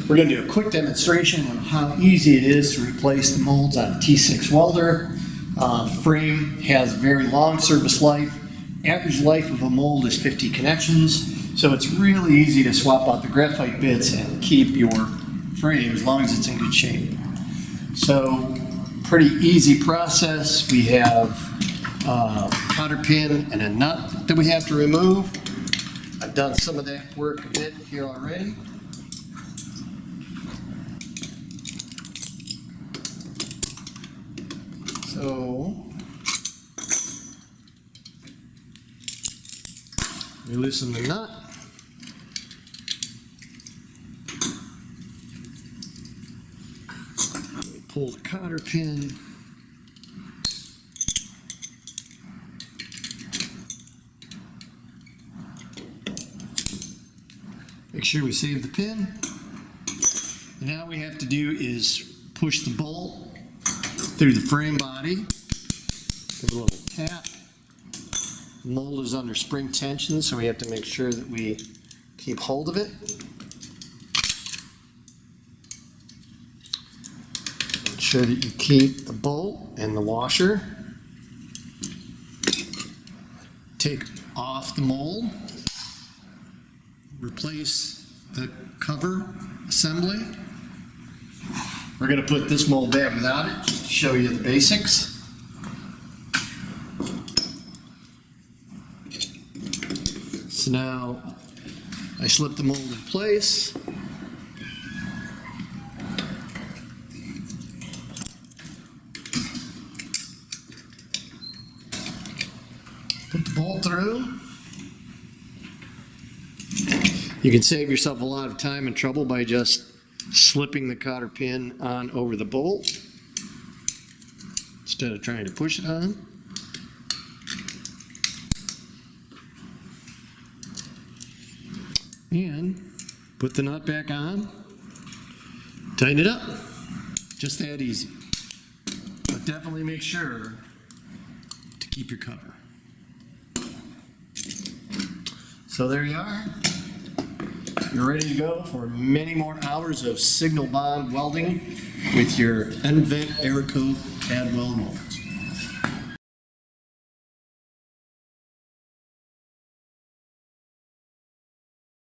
We're going to do a quick demonstration on how easy it is to replace the molds on a T6 welder. The frame has very long service life. Average life of a mold is 50 connections, so it's really easy to swap out the graphite bits and keep your frame as long as it's in good shape. So, pretty easy process. We have a cotter pin and a nut that we have to remove. I've done some of that work a bit here already. So, we loosen the nut. We pull the cotter pin. Make sure we save the pin. And now what we have to do is push the bolt through the frame body. Give a little tap. The mold is under spring tension, so we have to make sure that we keep hold of it. Make sure that you keep the bolt and the washer. Take off the mold. Replace the cover assembly. We're going to put this mold back without it, just to show you the basics. So now I slip the mold in place. Put the bolt through. You can save yourself a lot of time and trouble by just slipping the cotter pin on over the bolt instead of trying to push it on. And put the nut back on, tighten it up. Just that easy. But definitely make sure to keep your cover. So there you are. You're ready to go for many more hours of signal bond welding with your nVent ERICO Cadweld molds.